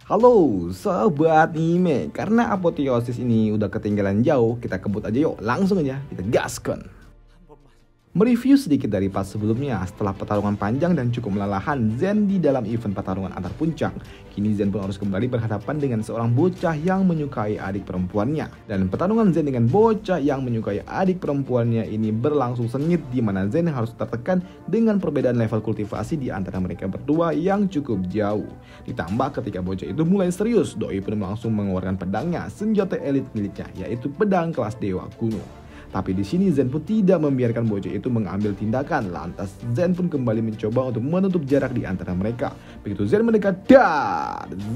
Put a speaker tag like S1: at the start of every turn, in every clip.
S1: Halo sobat anime, karena apoteosis ini udah ketinggalan jauh, kita kebut aja yuk, langsung aja kita gaskan. Mereview sedikit dari part sebelumnya, setelah pertarungan panjang dan cukup melelahkan Zen di dalam event pertarungan antar puncak, kini Zen pun harus kembali berhadapan dengan seorang bocah yang menyukai adik perempuannya. Dan pertarungan Zen dengan bocah yang menyukai adik perempuannya ini berlangsung sengit, di mana Zen harus tertekan dengan perbedaan level kultivasi di antara mereka berdua yang cukup jauh. Ditambah ketika bocah itu mulai serius, Doi pun langsung mengeluarkan pedangnya, senjata elit miliknya, yaitu pedang kelas dewa kuno. Tapi di sini Zen pun tidak membiarkan bocah itu mengambil tindakan. Lantas Zen pun kembali mencoba untuk menutup jarak di antara mereka. Begitu Zen mendekat,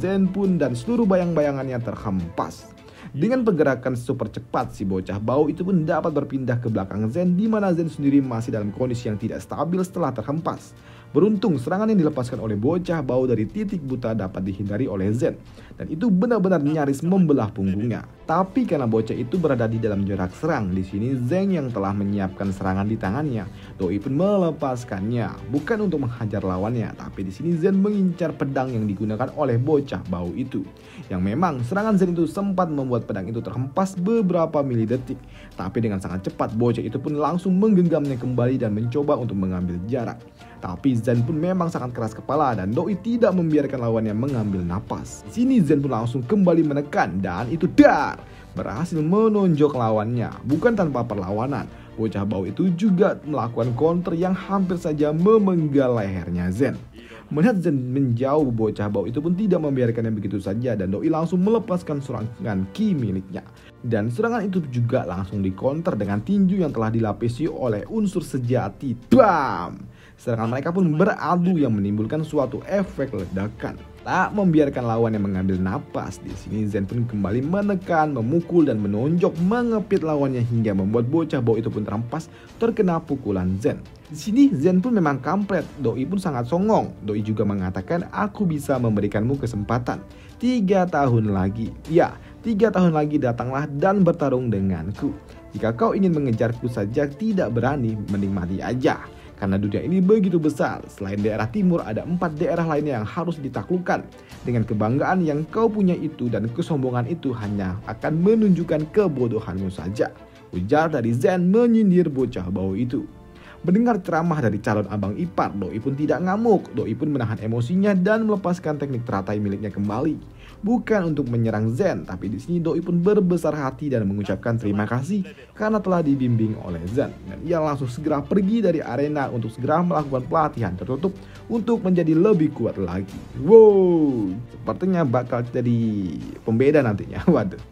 S1: Zen pun dan seluruh bayang-bayangannya terhempas. Dengan pergerakan super cepat, si bocah bau itu pun dapat berpindah ke belakang Zen, di mana Zen sendiri masih dalam kondisi yang tidak stabil setelah terhempas. Beruntung serangan yang dilepaskan oleh bocah bau dari titik buta dapat dihindari oleh Zen, dan itu benar-benar nyaris membelah punggungnya. Tapi karena bocah itu berada di dalam jarak serang, di sini Zen yang telah menyiapkan serangan di tangannya, Doi pun melepaskannya, bukan untuk menghajar lawannya, tapi di sini Zen mengincar pedang yang digunakan oleh bocah bau itu. Yang memang serangan Zen itu sempat membuat pedang itu terhempas beberapa milidetik, tapi dengan sangat cepat bocah itu pun langsung menggenggamnya kembali dan mencoba untuk mengambil jarak. Tapi Zen pun memang sangat keras kepala dan Doi tidak membiarkan lawannya mengambil napas. Di sini Zen pun langsung kembali menekan dan itu berhasil menonjok lawannya, bukan tanpa perlawanan. Bocah bau itu juga melakukan counter yang hampir saja memenggal lehernya Zen. Melihat Zen menjauh, bocah bau itu pun tidak membiarkannya begitu saja dan Doi langsung melepaskan serangan ki miliknya. Dan serangan itu juga langsung dikonter dengan tinju yang telah dilapisi oleh unsur sejati. Bam! Serangan mereka pun beradu yang menimbulkan suatu efek ledakan. Tak membiarkan lawannya mengambil napas, di sini Zen pun kembali menekan, memukul dan menonjok, mengepit lawannya hingga membuat bocah bau itu pun terhempas terkena pukulan Zen. Di sini Zen pun memang kampret, Doi pun sangat songong. Doi juga mengatakan, aku bisa memberikanmu kesempatan 3 tahun lagi. Ya, 3 tahun lagi datanglah dan bertarung denganku. Jika kau ingin mengejarku saja tidak berani, mending mati aja. Karena dunia ini begitu besar, selain daerah timur ada 4 daerah lainnya yang harus ditaklukkan. Dengan kebanggaan yang kau punya itu dan kesombongan itu hanya akan menunjukkan kebodohanmu saja, ujar dari Zen menyindir bocah bau itu. Mendengar ceramah dari calon abang ipar, Doi pun tidak ngamuk. Doi pun menahan emosinya dan melepaskan teknik teratai miliknya kembali. Bukan untuk menyerang Zen, tapi di sini Doi pun berbesar hati dan mengucapkan terima kasih karena telah dibimbing oleh Zen. Dan ia langsung segera pergi dari arena untuk segera melakukan pelatihan tertutup untuk menjadi lebih kuat lagi. Wow, sepertinya bakal jadi pembeda nantinya. Waduh.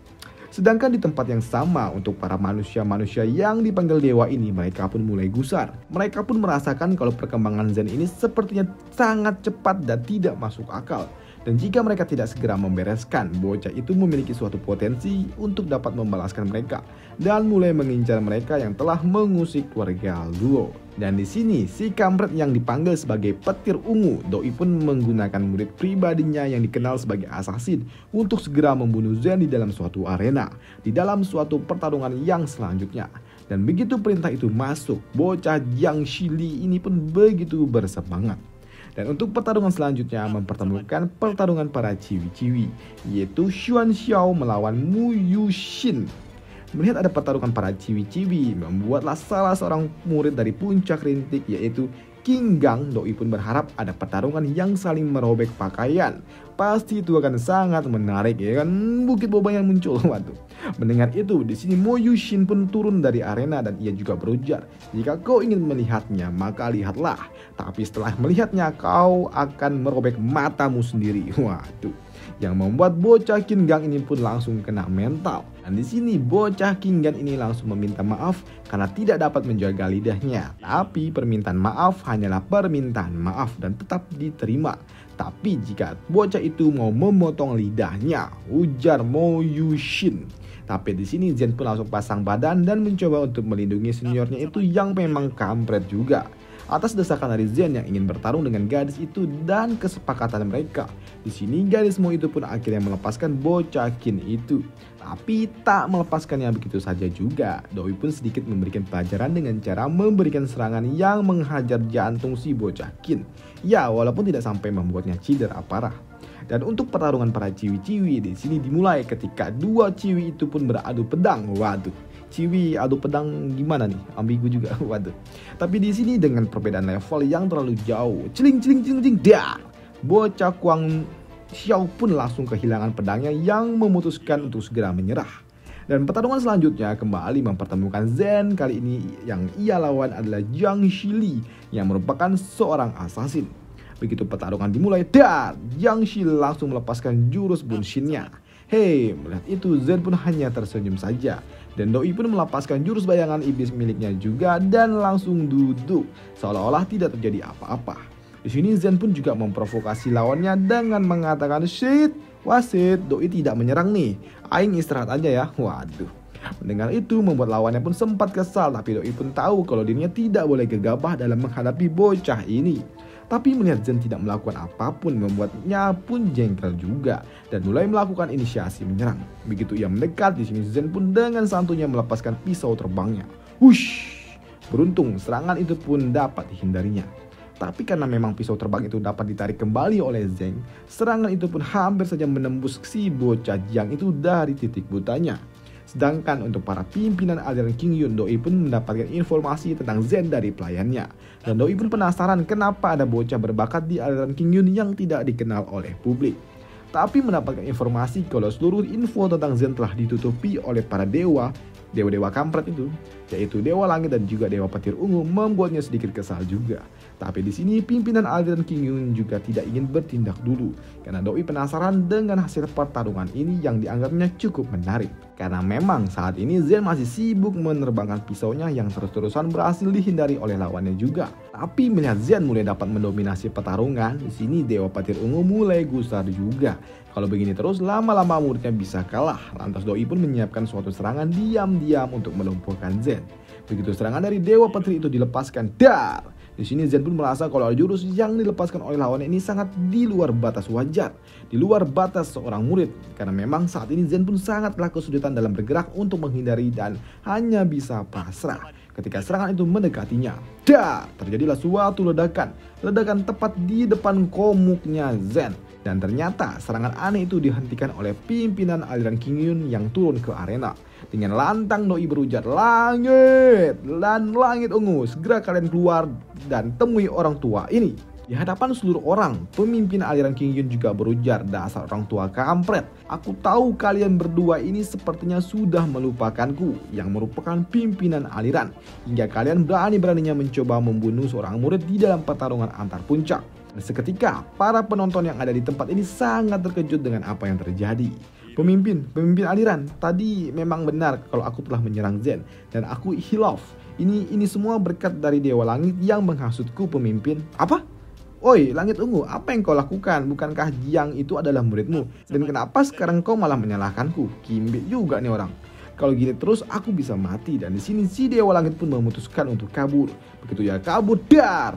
S1: Sedangkan di tempat yang sama untuk para manusia-manusia yang dipanggil dewa ini, mereka pun mulai gusar. Mereka pun merasakan kalau perkembangan Zen ini sepertinya sangat cepat dan tidak masuk akal. Dan jika mereka tidak segera membereskan, bocah itu memiliki suatu potensi untuk dapat membalaskan mereka dan mulai mengincar mereka yang telah mengusik keluarga Luo. Dan di sini si kampret yang dipanggil sebagai petir ungu, Doi pun menggunakan murid pribadinya yang dikenal sebagai assassin untuk segera membunuh Zen di dalam suatu arena, di dalam suatu pertarungan yang selanjutnya. Dan begitu perintah itu masuk, bocah Jiang Shili ini pun begitu bersemangat. Dan untuk pertarungan selanjutnya mempertemukan pertarungan para ciwi-ciwi, yaitu Xuan Xiao melawan Mu Yushin. Melihat ada pertarungan para ciwi-ciwi, membuatlah salah seorang murid dari puncak rintik yaitu King Gang. Doi pun berharap ada pertarungan yang saling merobek pakaian. Pasti itu akan sangat menarik, ya kan? Bukit boba yang muncul. Waduh. Mendengar itu, di sini Mo Yushin pun turun dari arena dan ia juga berujar, jika kau ingin melihatnya, maka lihatlah. Tapi setelah melihatnya, kau akan merobek matamu sendiri. Waduh. Yang membuat bocah King Gang ini pun langsung kena mental. Dan di sini bocah King Gang ini langsung meminta maaf karena tidak dapat menjaga lidahnya. Tapi permintaan maaf hanyalah permintaan maaf dan tetap diterima. Tapi jika bocah itu mau memotong lidahnya, ujar Mo Yushin. Tapi di sini Zen pun langsung pasang badan dan mencoba untuk melindungi seniornya itu yang memang kampret juga. Atas desakan dari Zen yang ingin bertarung dengan gadis itu dan kesepakatan mereka, di sini gadis Mo itu pun akhirnya melepaskan bocah Kin itu. Tapi tak melepaskannya begitu saja juga. Doi pun sedikit memberikan pelajaran dengan cara memberikan serangan yang menghajar jantung si bocah Kin. Ya, walaupun tidak sampai membuatnya cedera parah. Dan untuk pertarungan para ciwi-ciwi di sini dimulai ketika dua ciwi itu pun beradu pedang. Waduh, ciwi adu pedang gimana nih? Ambigu juga. Waduh. Tapi di sini dengan perbedaan level yang terlalu jauh. Celing celing celing celing dar. Bocah Kuang Xiao pun langsung kehilangan pedangnya yang memutuskan untuk segera menyerah. Dan pertarungan selanjutnya kembali mempertemukan Zen. Kali ini yang ia lawan adalah Jiang Shili yang merupakan seorang assassin. Begitu pertarungan dimulai, Jiang Shili langsung melepaskan jurus Bunshin-nya. Hei, melihat itu Zen pun hanya tersenyum saja. Dan Doi pun melepaskan jurus bayangan iblis miliknya juga dan langsung duduk seolah-olah tidak terjadi apa-apa. Di sini Zen pun juga memprovokasi lawannya dengan mengatakan, "Shit, wasit, Doi tidak menyerang nih. Aing istirahat aja ya." Waduh. Mendengar itu membuat lawannya pun sempat kesal, tapi Doi pun tahu kalau dirinya tidak boleh gegabah dalam menghadapi bocah ini. Tapi melihat Zen tidak melakukan apapun membuatnya pun jengkel juga dan mulai melakukan inisiasi menyerang. Begitu ia mendekat, di sini Zen pun dengan santunya melepaskan pisau terbangnya. Wush! Beruntung serangan itu pun dapat dihindarinya. Tapi karena memang pisau terbang itu dapat ditarik kembali oleh Zeng, serangan itu pun hampir saja menembus si bocah Jiang itu dari titik butanya. Sedangkan untuk para pimpinan aliran Qingyun, Doi pun mendapatkan informasi tentang Zen dari pelayannya. Dan Doi pun penasaran kenapa ada bocah berbakat di aliran Qingyun yang tidak dikenal oleh publik. Tapi mendapatkan informasi kalau seluruh info tentang Zen telah ditutupi oleh para dewa-dewa kampret itu, yaitu Dewa Langit dan juga Dewa Petir Ungu, membuatnya sedikit kesal juga. Tapi di sini pimpinan aliran Qingyun juga tidak ingin bertindak dulu karena Doi penasaran dengan hasil pertarungan ini yang dianggapnya cukup menarik. Karena memang saat ini Zen masih sibuk menerbangkan pisaunya yang terus-terusan berhasil dihindari oleh lawannya juga. Tapi melihat Zen mulai dapat mendominasi pertarungan, di sini Dewa Petir Ungu mulai gusar juga. Kalau begini terus lama-lama muridnya bisa kalah. Lantas Doi pun menyiapkan suatu serangan diam-diam untuk melumpuhkan Zen. Begitu serangan dari Dewa Petir itu dilepaskan, di sini Zen pun merasa kalau jurus yang dilepaskan oleh lawannya ini sangat di luar batas wajar, di luar batas seorang murid. Karena memang saat ini Zen pun sangatlah kesulitan dalam bergerak untuk menghindari dan hanya bisa pasrah. Ketika serangan itu mendekatinya, terjadilah suatu ledakan tepat di depan komuknya Zen. Dan ternyata serangan aneh itu dihentikan oleh pimpinan aliran Qingyun yang turun ke arena. Dengan lantang Doi berujar, "Langit dan langit ungu, segera kalian keluar dan temui orang tua ini." Di hadapan seluruh orang, pemimpin aliran Qingyun juga berujar, "Dasar orang tua kampret, aku tahu kalian berdua ini sepertinya sudah melupakanku yang merupakan pimpinan aliran. Hingga kalian berani-beraninya mencoba membunuh seorang murid di dalam pertarungan antar puncak." Dan seketika, para penonton yang ada di tempat ini sangat terkejut dengan apa yang terjadi. Pemimpin aliran, tadi memang benar kalau aku telah menyerang Zen dan aku hilaf. Ini semua berkat dari Dewa Langit yang menghasutku, pemimpin. Apa? Oi, Langit Ungu, apa yang kau lakukan? Bukankah Jiang itu adalah muridmu? Dan kenapa sekarang kau malah menyalahkanku? Kimbit juga nih orang. Kalau gini terus aku bisa mati. Dan di sini si Dewa Langit pun memutuskan untuk kabur. Begitu ya kabur,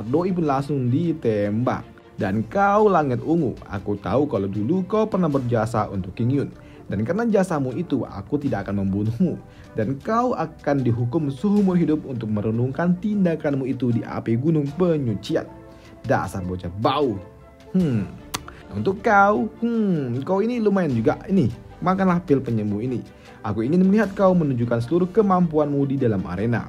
S1: Doi pun langsung ditembak. "Dan kau Langit Ungu, aku tahu kalau dulu kau pernah berjasa untuk Qingyun. Dan karena jasamu itu aku tidak akan membunuhmu. Dan kau akan dihukum seumur hidup untuk merenungkan tindakanmu itu di api gunung penyucian. Dasar bocah bau. Untuk kau ini lumayan juga. Ini, makanlah pil penyembuh ini. Aku ingin melihat kau menunjukkan seluruh kemampuanmu di dalam arena."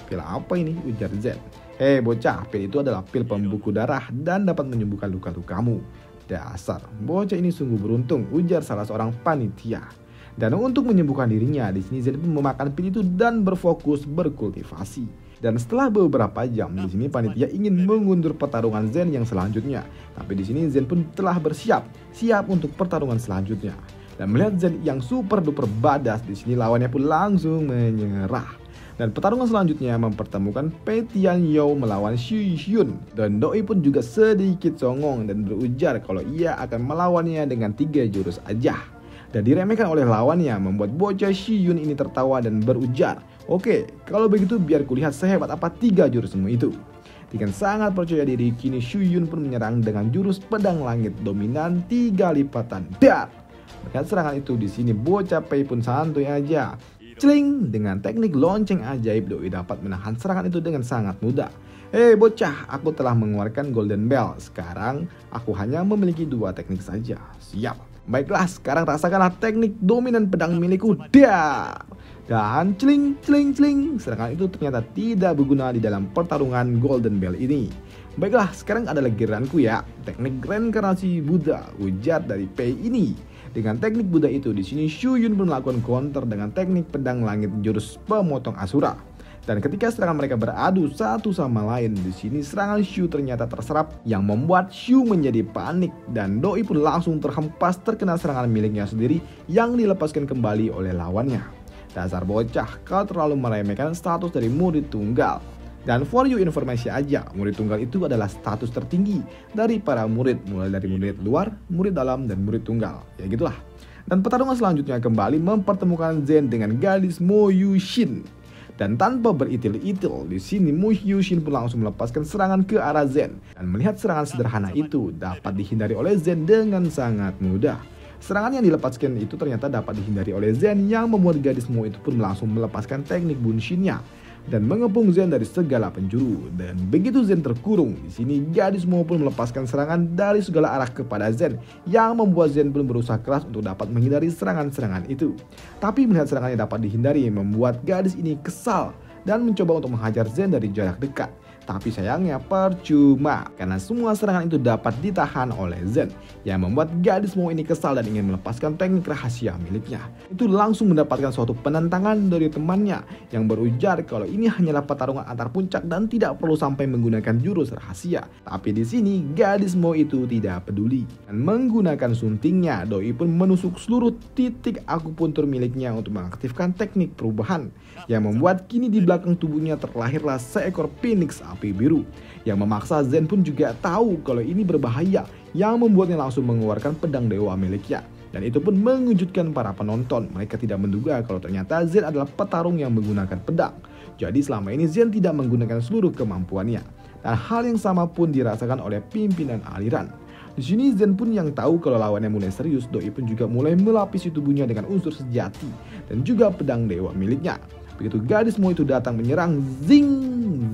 S1: "Pil apa ini?" ujar Zen. "Hei bocah, pil itu adalah pil pembuku darah dan dapat menyembuhkan luka-lukamu." "Dasar, bocah ini sungguh beruntung," ujar salah seorang panitia. Dan untuk menyembuhkan dirinya, di sini Zen pun memakan pil itu dan berfokus berkultivasi. Dan setelah beberapa jam, di sini panitia ingin mengundur pertarungan Zen yang selanjutnya. Tapi di sini Zen pun telah siap untuk pertarungan selanjutnya. Dan melihat Zen yang super duper badas, di sini lawannya pun langsung menyerah. Dan pertarungan selanjutnya mempertemukan Pei Tianyou melawan Xu Yun. Dan Doi pun juga sedikit songong dan berujar kalau ia akan melawannya dengan 3 jurus aja. Dan diremehkan oleh lawannya membuat bocah Xu Yun ini tertawa dan berujar, "Oke, kalau begitu biar kulihat sehebat apa 3 jurusmu itu." Dengan sangat percaya diri, kini Xu Yun pun menyerang dengan jurus pedang langit dominan 3 lipatan. Melihat serangan itu, di sini bocah Pei pun santuy aja. Celing, dengan teknik lonceng ajaib Doi dapat menahan serangan itu dengan sangat mudah. Hei bocah, aku telah mengeluarkan Golden Bell. Sekarang aku hanya memiliki 2 teknik saja. Siap. Baiklah, sekarang rasakanlah teknik dominan pedang milikku. Dar. Dan celing, celing, celing. Serangan itu ternyata tidak berguna di dalam pertarungan Golden Bell ini. Baiklah, sekarang adalah giliranku ya. Teknik reinkarnasi Buddha, ujar dari Pei ini. Dengan teknik Buddha itu, di sini Shu Yun pun melakukan counter dengan teknik pedang langit jurus pemotong Asura. Dan ketika serangan mereka beradu satu sama lain, di sini serangan Shu ternyata terserap yang membuat Shu menjadi panik dan Doi pun langsung terhempas terkena serangan miliknya sendiri yang dilepaskan kembali oleh lawannya. Dasar bocah, kau terlalu meremehkan status dari murid tunggal. Dan for you informasi aja, murid tunggal itu adalah status tertinggi dari para murid, mulai dari murid luar, murid dalam, dan murid tunggal. Ya gitulah. Dan pertarungan selanjutnya kembali mempertemukan Zen dengan gadis Mo Yushin. Dan tanpa beritil-itil, di sini Mo Yushin pun langsung melepaskan serangan ke arah Zen. Dan melihat serangan sederhana itu dapat dihindari oleh Zen dengan sangat mudah. Serangan yang dilepaskan itu ternyata dapat dihindari oleh Zen yang membuat gadis Mo itu pun langsung melepaskan teknik bunshinnya dan mengepung Zen dari segala penjuru. Dan begitu Zen terkurung, di sini gadis Mo pun melepaskan serangan dari segala arah kepada Zen yang membuat Zen pun berusaha keras untuk dapat menghindari serangan-serangan itu. Tapi melihat serangan yang dapat dihindari membuat gadis ini kesal dan mencoba untuk menghajar Zen dari jarak dekat. Tapi sayangnya percuma karena semua serangan itu dapat ditahan oleh Zen yang membuat gadis Mo ini kesal dan ingin melepaskan teknik rahasia miliknya. Itu langsung mendapatkan suatu penentangan dari temannya yang berujar kalau ini hanyalah pertarungan antar puncak dan tidak perlu sampai menggunakan jurus rahasia. Tapi di sini gadis Mo itu tidak peduli dan menggunakan suntingnya. Doi pun menusuk seluruh titik akupuntur miliknya untuk mengaktifkan teknik perubahan yang membuat kini di belakang tubuhnya terlahirlah seekor phoenix api biru yang memaksa Zen pun juga tahu kalau ini berbahaya yang membuatnya langsung mengeluarkan pedang dewa miliknya. Dan itu pun mengejutkan para penonton. Mereka tidak menduga kalau ternyata Zen adalah petarung yang menggunakan pedang. Jadi selama ini Zen tidak menggunakan seluruh kemampuannya. Dan hal yang sama pun dirasakan oleh pimpinan aliran. Di sini Zen pun yang tahu kalau lawannya mulai serius, Doi pun juga mulai melapisi tubuhnya dengan unsur sejati dan juga pedang dewa miliknya. Begitu gadis Mo itu datang menyerang, zing,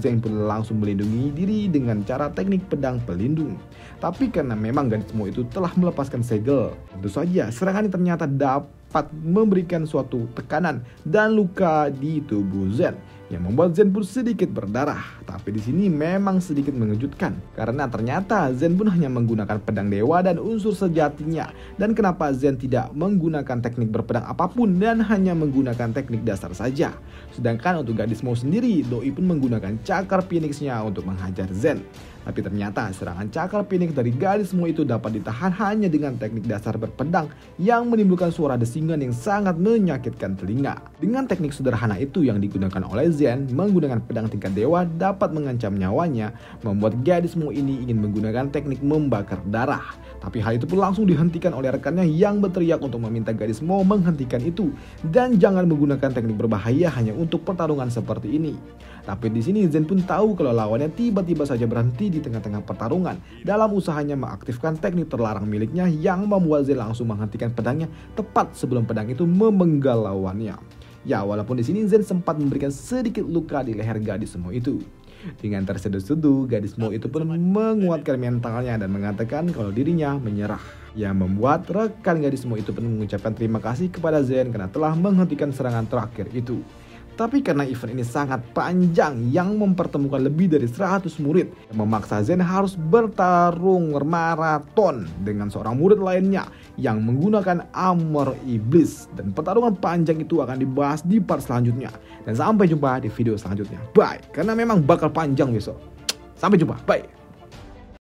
S1: Zen pun langsung melindungi diri dengan cara teknik pedang pelindung. Tapi karena memang gadis Mo itu telah melepaskan segel, tentu saja serangan ini ternyata dapat memberikan suatu tekanan dan luka di tubuh Zen yang membuat Zen pun sedikit berdarah. Tapi di sini memang sedikit mengejutkan karena ternyata Zen pun hanya menggunakan pedang dewa dan unsur sejatinya. Dan kenapa Zen tidak menggunakan teknik berpedang apapun dan hanya menggunakan teknik dasar saja. Sedangkan untuk gadis Mo sendiri, Doi pun menggunakan cakar phoenixnya untuk menghajar Zen. Tapi ternyata serangan cakar phoenix dari gadis Mo itu dapat ditahan hanya dengan teknik dasar berpedang yang menimbulkan suara desingan yang sangat menyakitkan telinga. Dengan teknik sederhana itu yang digunakan oleh Zen menggunakan pedang tingkat dewa dapat mengancam nyawanya, membuat gadis Mo ini ingin menggunakan teknik membakar darah. Tapi hal itu pun langsung dihentikan oleh rekannya yang berteriak untuk meminta gadis Mo menghentikan itu dan jangan menggunakan teknik berbahaya hanya untuk pertarungan seperti ini. Tapi di sini Zen pun tahu kalau lawannya tiba-tiba saja berhenti di tengah-tengah pertarungan dalam usahanya mengaktifkan teknik terlarang miliknya yang membuat Zen langsung menghentikan pedangnya tepat sebelum pedang itu memenggal lawannya. Ya, walaupun di sini Zen sempat memberikan sedikit luka di leher gadis Mo itu. Dengan terseduh-seduh, gadis Mo itu pun menguatkan mentalnya dan mengatakan kalau dirinya menyerah. Yang membuat rekan gadis Mo itu pun mengucapkan terima kasih kepada Zen karena telah menghentikan serangan terakhir itu. Tapi karena event ini sangat panjang yang mempertemukan lebih dari 100 murid yang memaksa Zen harus bertarung maraton dengan seorang murid lainnya yang menggunakan armor iblis. Dan pertarungan panjang itu akan dibahas di part selanjutnya. Dan sampai jumpa di video selanjutnya. Bye. Karena memang bakal panjang besok. Sampai jumpa. Bye.